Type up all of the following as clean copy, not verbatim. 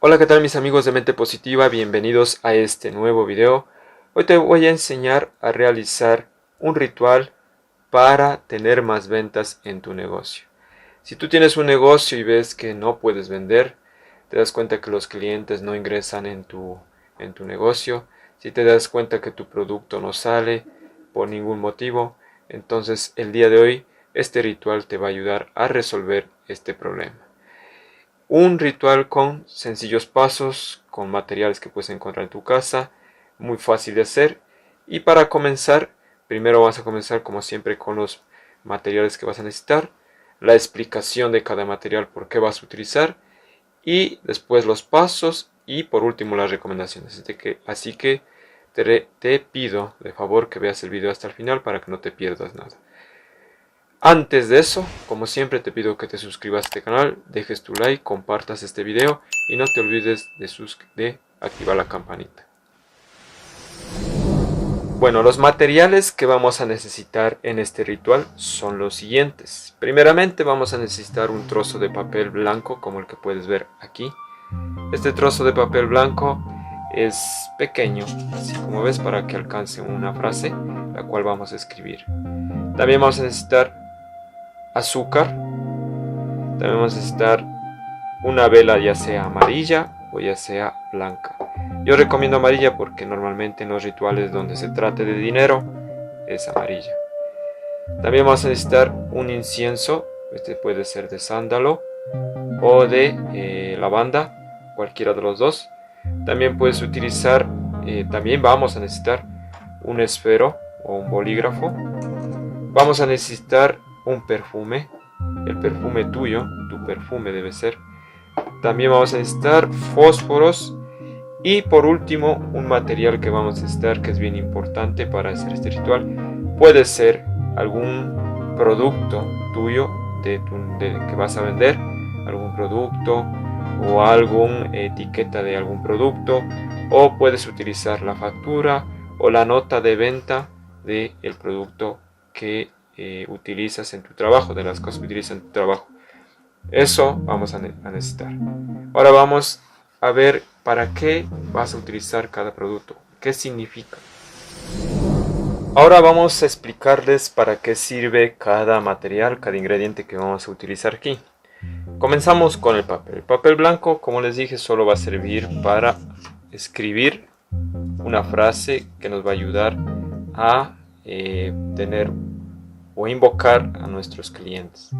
Hola, ¿qué tal mis amigos de Mente Positiva? Bienvenidos a este nuevo video. Hoy te voy a enseñar a realizar un ritual para tener más ventas en tu negocio. Si tú tienes un negocio y ves que no puedes vender, te das cuenta que los clientes no ingresan en tu negocio, si te das cuenta que tu producto no sale por ningún motivo, entonces el día de hoy este ritual te va a ayudar a resolver este problema. Un ritual con sencillos pasos, con materiales que puedes encontrar en tu casa, muy fácil de hacer. Y para comenzar, primero vas a comenzar como siempre con los materiales que vas a necesitar, la explicación de cada material, por qué vas a utilizar, y después los pasos y por último las recomendaciones. Así que te pido de favor que veas el video hasta el final para que no te pierdas nada. Antes de eso, como siempre te pido que te suscribas a este canal, dejes tu like, compartas este video y no te olvides de activar la campanita. Bueno, los materiales que vamos a necesitar en este ritual son los siguientes. Primeramente vamos a necesitar un trozo de papel blanco como el que puedes ver aquí. Este trozo de papel blanco es pequeño, así como ves, para que alcance una frase, la cual vamos a escribir. También vamos a necesitar azúcar, también vamos a necesitar una vela ya sea amarilla o ya sea blanca. Yo recomiendo amarilla porque normalmente en los rituales donde se trate de dinero es amarilla. También vamos a necesitar un incienso, este puede ser de sándalo o de lavanda, cualquiera de los dos. También puedes utilizar, también vamos a necesitar un esfero o un bolígrafo. Vamos a necesitar un perfume, el perfume tuyo, tu perfume debe ser. También vamos a necesitar fósforos y por último un material que vamos a necesitar que es bien importante para hacer este ritual. Puede ser algún producto tuyo que vas a vender, algún producto o alguna etiqueta de algún producto, o puedes utilizar la factura o la nota de venta del producto que utilizas en tu trabajo, de las cosas que utilizas en tu trabajo. Eso vamos a necesitar. Ahora vamos a ver para qué vas a utilizar cada producto, qué significa. Ahora vamos a explicarles para qué sirve cada material, cada ingrediente que vamos a utilizar aquí. Comenzamos con el papel. El papel blanco, como les dije, solo va a servir para escribir una frase que nos va a ayudar a tener o invocar a nuestros clientes.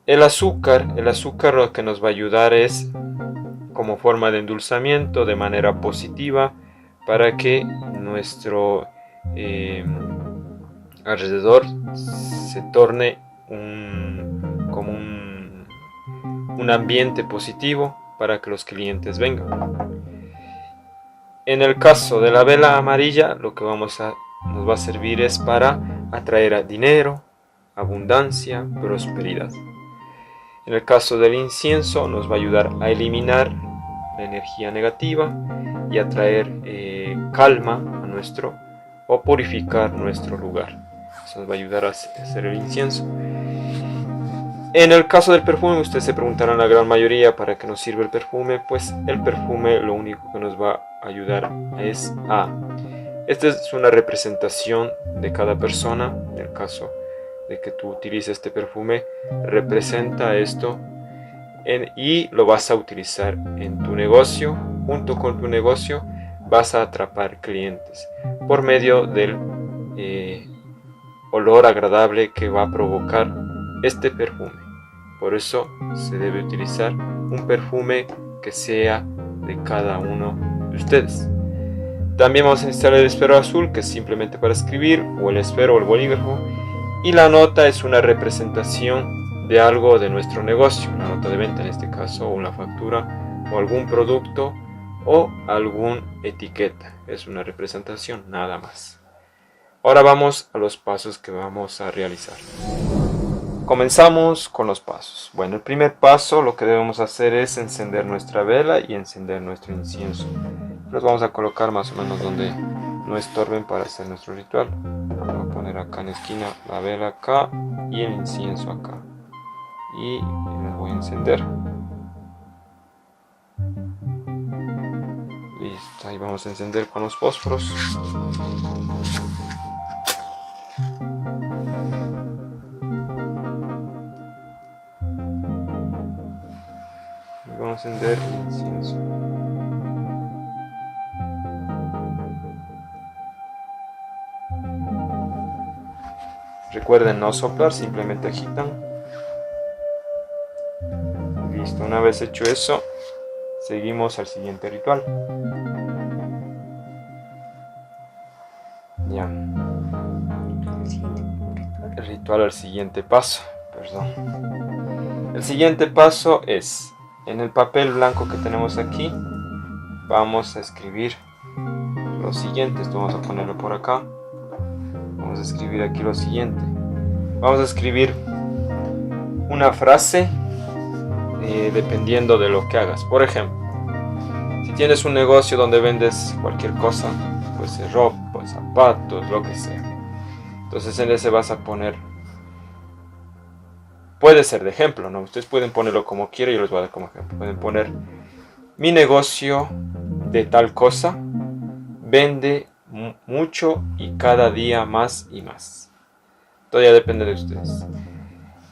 El azúcar lo que nos va a ayudar es como forma de endulzamiento de manera positiva para que nuestro alrededor se torne como un ambiente positivo para que los clientes vengan. En el caso de la vela amarilla, lo que nos va a servir es para atraer dinero, abundancia, prosperidad. En el caso del incienso, nos va a ayudar a eliminar la energía negativa y a traer calma a o purificar nuestro lugar. Eso nos va a ayudar a hacer el incienso. En el caso del perfume, ustedes se preguntarán la gran mayoría para qué nos sirve el perfume. Pues el perfume lo único que nos va a ayudar es esta es una representación de cada persona. En el caso de que tú utilices este perfume, representa esto y lo vas a utilizar en tu negocio. Junto con tu negocio vas a atrapar clientes por medio del olor agradable que va a provocar este perfume. Por eso se debe utilizar un perfume que sea de cada uno de ustedes. También vamos a necesitar el esfero azul, que es simplemente para escribir, o el esfero o el bolígrafo. Y la nota es una representación de algo de nuestro negocio, una nota de venta en este caso, o una factura, o algún producto, o alguna etiqueta. Es una representación, nada más. Ahora vamos a los pasos que vamos a realizar. Comenzamos con los pasos. Bueno, el primer paso lo que debemos hacer es encender nuestra vela y encender nuestro incienso. Los vamos a colocar más o menos donde no estorben para hacer nuestro ritual. Vamos a poner acá en la esquina la vela acá y el incienso acá. Y les voy a encender. Listo, ahí vamos a encender con los fósforos. Y vamos a encender el incienso. Recuerden no soplar, simplemente agitan. Listo, una vez hecho eso, seguimos al siguiente ritual. Ya. El ritual al siguiente paso, perdón. El siguiente paso es, en el papel blanco que tenemos aquí, vamos a escribir lo siguiente. Esto vamos a ponerlo por acá. Vamos a escribir aquí lo siguiente. Vamos a escribir una frase dependiendo de lo que hagas. Por ejemplo, si tienes un negocio donde vendes cualquier cosa, pues ropa, zapatos, lo que sea. Entonces en ese vas a poner, puede ser de ejemplo, ¿no? Ustedes pueden ponerlo como quieran, yo les voy a dar como ejemplo. Pueden poner, mi negocio de tal cosa vende mucho y cada día más y más. Todo ya depende de ustedes.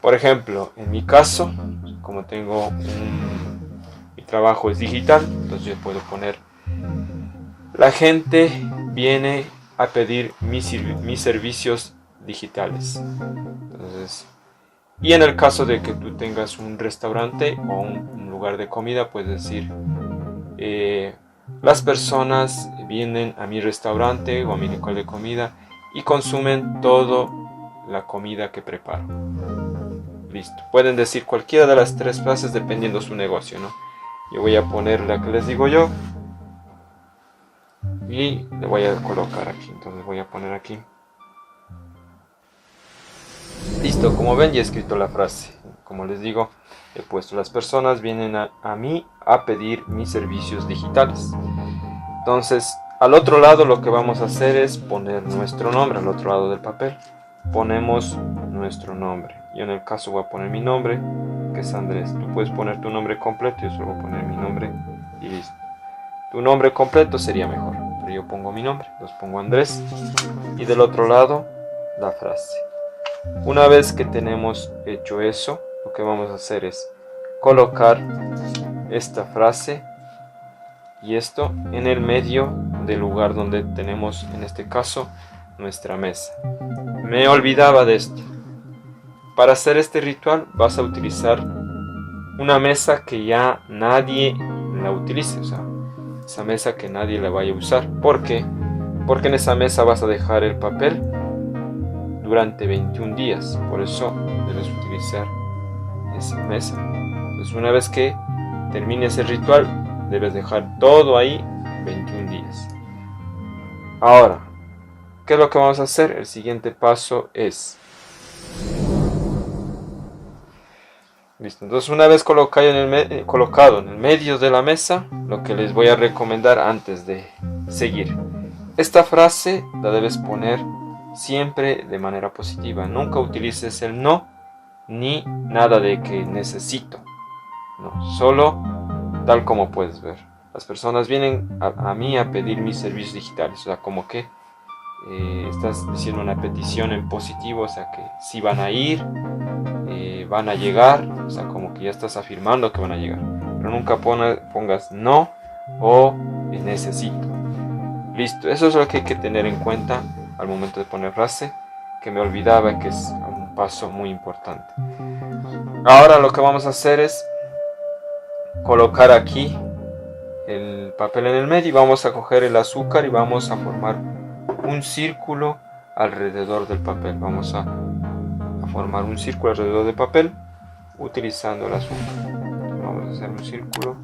Por ejemplo, en mi caso, como tengo mi trabajo es digital, entonces yo puedo poner, la gente viene a pedir mis servicios digitales. Entonces, y en el caso de que tú tengas un restaurante o un lugar de comida, puedes decir, las personas vienen a mi restaurante o a mi local de comida y consumen toda la comida que preparo. Listo. Pueden decir cualquiera de las tres frases dependiendo de su negocio, ¿no? Yo voy a poner la que les digo yo y le voy a colocar aquí. Entonces voy a poner aquí. Listo, como ven ya he escrito la frase. Como les digo, he puesto, las personas vienen a mí a pedir mis servicios digitales. Entonces, al otro lado lo que vamos a hacer es poner nuestro nombre, al otro lado del papel. Ponemos nuestro nombre. Yo en el caso voy a poner mi nombre, que es Andrés. Tú puedes poner tu nombre completo, yo solo voy a poner mi nombre y listo. Tu nombre completo sería mejor, pero yo pongo mi nombre, los pongo Andrés. Y del otro lado, la frase. Una vez que tenemos hecho eso, lo que vamos a hacer es colocar esta frase y esto en el medio del lugar donde tenemos, en este caso, nuestra mesa. Me olvidaba de esto. Para hacer este ritual vas a utilizar una mesa que ya nadie la utilice, o sea, esa mesa que nadie la vaya a usar. ¿Por qué? Porque en esa mesa vas a dejar el papel durante 21 días, por eso debes utilizar esa mesa. Entonces una vez que termines el ritual, debes dejar todo ahí 21 días. Ahora, ¿qué es lo que vamos a hacer? El siguiente paso es... Listo, entonces una vez colocado en el medio de la mesa, lo que les voy a recomendar antes de seguir. Esta frase la debes poner siempre de manera positiva. Nunca utilices el no ni nada de que necesito. No, solo tal como puedes ver. Las personas vienen a mí a pedir mis servicios digitales. O sea, como que estás diciendo una petición en positivo, o sea que sí van a ir, van a llegar, o sea como que ya estás afirmando que van a llegar. Pero nunca pongas no o necesito. Listo, eso es lo que hay que tener en cuenta al momento de poner frase, que me olvidaba que es un paso muy importante. Ahora lo que vamos a hacer es colocar aquí el papel en el medio y vamos a coger el azúcar y vamos a formar un círculo alrededor del papel. Vamos a formar un círculo alrededor del papel utilizando el azúcar. Vamos a hacer un círculo.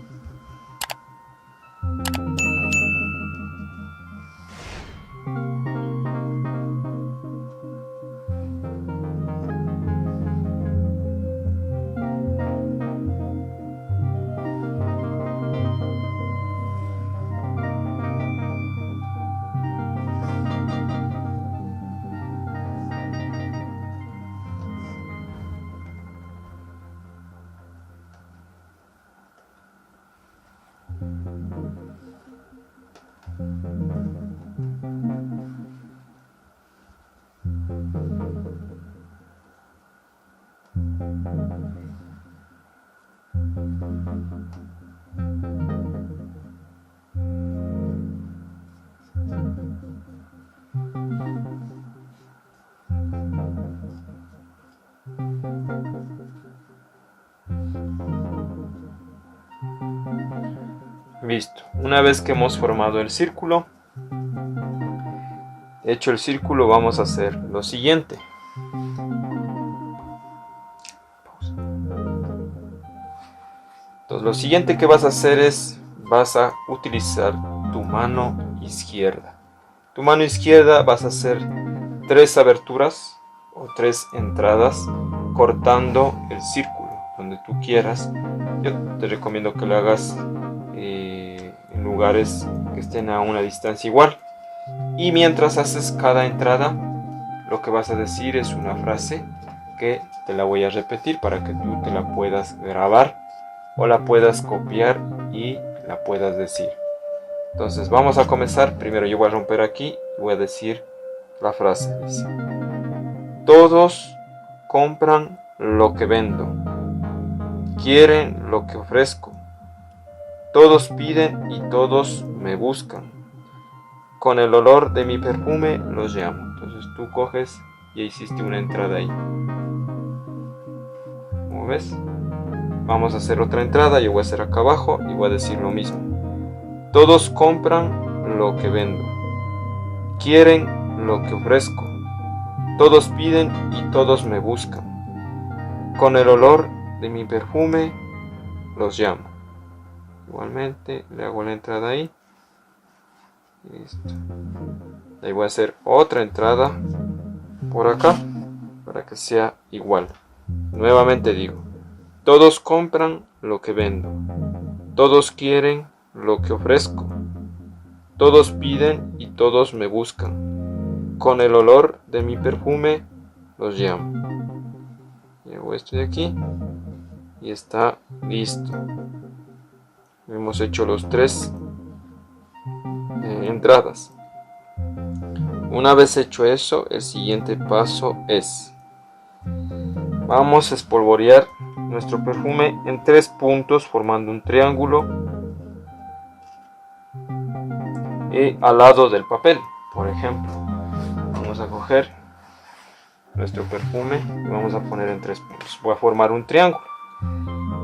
Listo. Una vez que hemos formado el círculo, hecho el círculo, vamos a hacer lo siguiente. Entonces, lo siguiente que vas a hacer es, vas a utilizar tu mano izquierda. Tu mano izquierda vas a hacer 3 aberturas o 3 entradas cortando el círculo donde tú quieras. Yo te recomiendo que lo hagas en lugares que estén a una distancia igual. Y mientras haces cada entrada, lo que vas a decir es una frase que te la voy a repetir para que tú te la puedas grabar o la puedas copiar y la puedas decir. Entonces vamos a comenzar. Primero yo voy a romper aquí y voy a decir la frase. Dice: todos compran lo que vendo, quieren lo que ofrezco, todos piden y todos me buscan, con el olor de mi perfume los llamo. Entonces tú coges y hiciste una entrada ahí. ¿Cómo ves? Vamos a hacer otra entrada. Yo voy a hacer acá abajo y voy a decir lo mismo. Todos compran lo que vendo, quieren lo que ofrezco, todos piden y todos me buscan, con el olor de mi perfume los llamo. Igualmente le hago la entrada ahí. Listo. Ahí voy a hacer otra entrada por acá para que sea igual. Nuevamente digo: todos compran lo que vendo, todos quieren lo que ofrezco, todos piden y todos me buscan, con el olor de mi perfume los llamo. Llevo esto de aquí y está listo. Hemos hecho los 3 entradas. Una vez hecho eso, el siguiente paso es: vamos a espolvorear nuestro perfume en 3 puntos formando un triángulo al lado del papel. Por ejemplo, vamos a coger nuestro perfume y vamos a poner en 3 puntos. Voy a formar un triángulo.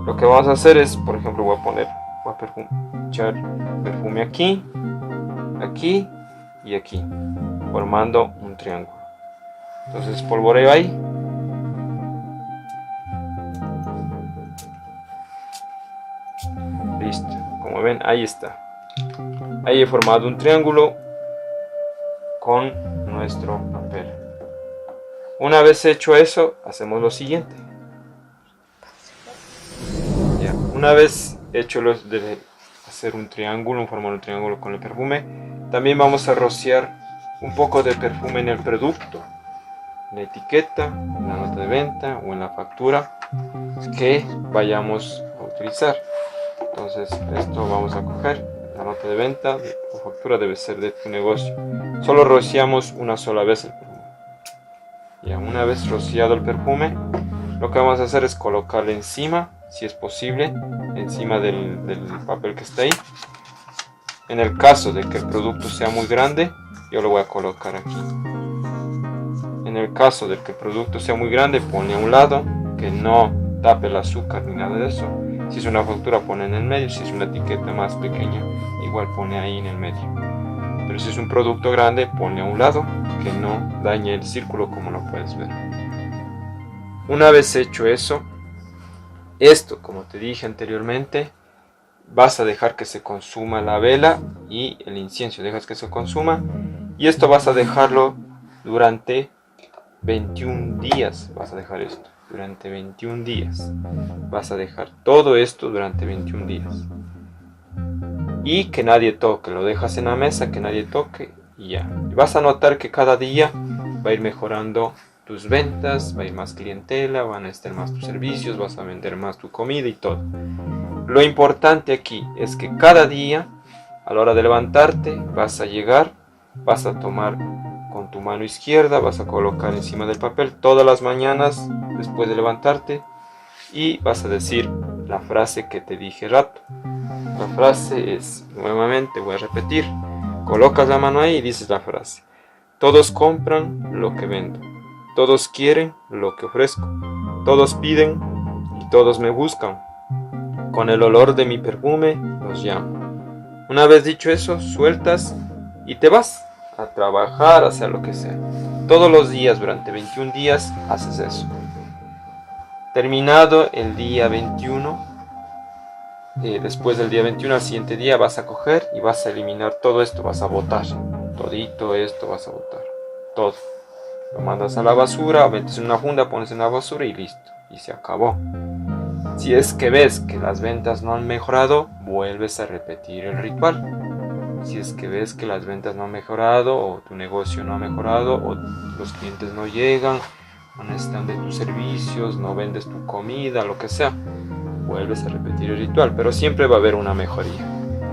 Lo que vamos a hacer es, por ejemplo, voy a echar perfume aquí, aquí y aquí, formando un triángulo. Entonces espolvoreo ahí. Listo. Como ven, ahí está. Ahí he formado un triángulo con nuestro papel. Una vez hecho eso, hacemos lo siguiente. Ya, una vez hecho lo de hacer un triángulo, formar un triángulo con el perfume, también vamos a rociar un poco de perfume en el producto, en la etiqueta, en la nota de venta o en la factura que vayamos a utilizar. Entonces esto vamos a coger. La nota de venta o factura debe ser de tu negocio. Solo rociamos una sola vez el perfume. Ya, una vez rociado el perfume, lo que vamos a hacer es colocarle encima, si es posible, encima del papel que está ahí. En el caso de que el producto sea muy grande, yo lo voy a colocar aquí. En el caso de que el producto sea muy grande, pone a un lado, que no tape el azúcar ni nada de eso. Si es una factura, pone en el medio. Si es una etiqueta más pequeña, igual pone ahí en el medio. Pero si es un producto grande, pone a un lado, que no dañe el círculo, como lo puedes ver. Una vez hecho eso, esto, como te dije anteriormente, vas a dejar que se consuma la vela y el incienso. Dejas que se consuma y esto vas a dejarlo durante 21 días. Vas a dejar esto durante 21 días. Vas a dejar todo esto durante 21 días. Y que nadie toque. Lo dejas en la mesa, que nadie toque y ya. Vas a notar que cada día va a ir mejorando tus ventas, va a ir más clientela, van a estar más tus servicios, vas a vender más tu comida y todo. Lo importante aquí es que cada día A la hora de levantarte vas a llegar, vas a tomar con tu mano izquierda, vas a colocar encima del papel todas las mañanas después de levantarte y vas a decir la frase que te dije rato. La frase es, nuevamente voy a repetir, colocas la mano ahí y dices la frase: todos compran lo que vendo, todos quieren lo que ofrezco, todos piden y todos me buscan, con el olor de mi perfume los llamo. Una vez dicho eso, sueltas y te vas a trabajar, a hacer lo que sea. Todos los días, durante 21 días, haces eso. Terminado el día 21, después del día 21, al siguiente día vas a coger y vas a eliminar todo esto, vas a botar. Todito esto vas a botar. Todo. Lo mandas a la basura, o metes en una funda, pones en la basura y listo. Y se acabó. Si es que ves que las ventas no han mejorado, vuelves a repetir el ritual. Si es que ves que las ventas no han mejorado, o tu negocio no ha mejorado, o los clientes no llegan, no necesitan de tus servicios, no vendes tu comida, lo que sea, vuelves a repetir el ritual, pero siempre va a haber una mejoría.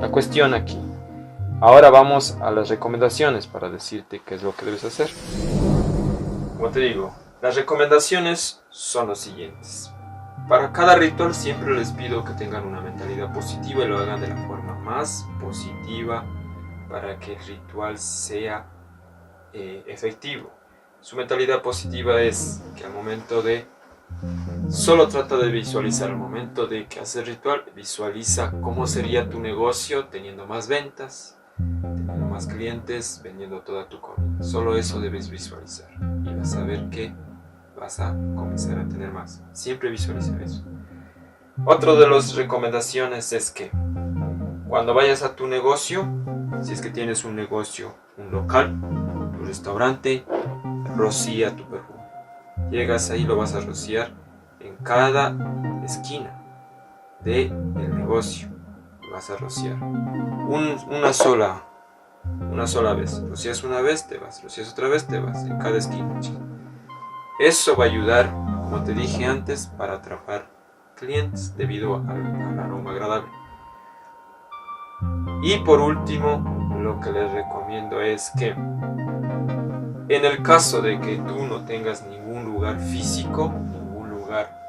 La cuestión aquí. Ahora vamos a las recomendaciones para decirte qué es lo que debes hacer. Como te digo, las recomendaciones son los siguientes. Para cada ritual siempre les pido que tengan una mentalidad positiva y lo hagan de la forma más positiva para que el ritual sea efectivo. Su mentalidad positiva es que al momento de... Solo trata de visualizar al momento de que haces ritual, visualiza cómo sería tu negocio teniendo más ventas, teniendo más clientes, vendiendo toda tu comida. Solo eso debes visualizar y vas a ver que vas a comenzar a tener más. Siempre visualiza eso. Otra de las recomendaciones es que cuando vayas a tu negocio, si es que tienes un negocio, un local, un restaurante, rocía tu perfume. Llegas ahí, lo vas a rociar en cada esquina del negocio. Lo vas a rociar una sola vez. Rocías una vez, te vas. Rocías otra vez, te vas. En cada esquina. Eso va a ayudar, como te dije antes, para atrapar clientes debido al aroma agradable. Y por último, lo que les recomiendo es que en el caso de que tú no tengas ningún lugar físico, ningún lugar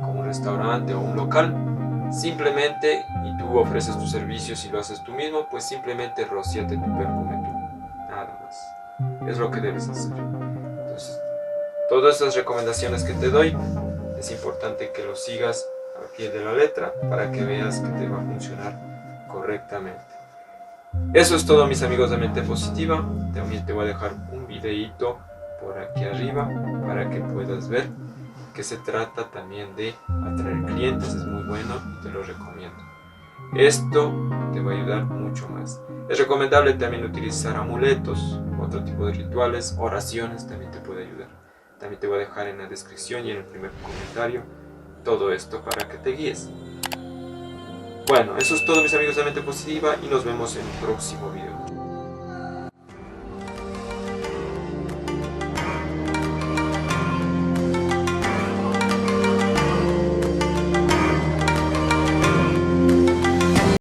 como un restaurante o un local, simplemente, y tú ofreces tus servicios y lo haces tú mismo, pues simplemente rocíate tu perfume tú, nada más. Es lo que debes hacer. Entonces, todas estas recomendaciones que te doy, es importante que lo sigas al pie de la letra para que veas que te va a funcionar correctamente. Eso es todo, mis amigos de Mente Positiva. También te voy a dejar un videito por aquí arriba para que puedas ver que se trata también de atraer clientes. Es muy bueno y te lo recomiendo. Esto te va a ayudar mucho más. Es recomendable también utilizar amuletos, otro tipo de rituales, oraciones también te puede ayudar. También te voy a dejar en la descripción y en el primer comentario todo esto para que te guíes. Bueno, eso es todo, mis amigos de Mente Positiva, y nos vemos en un próximo video.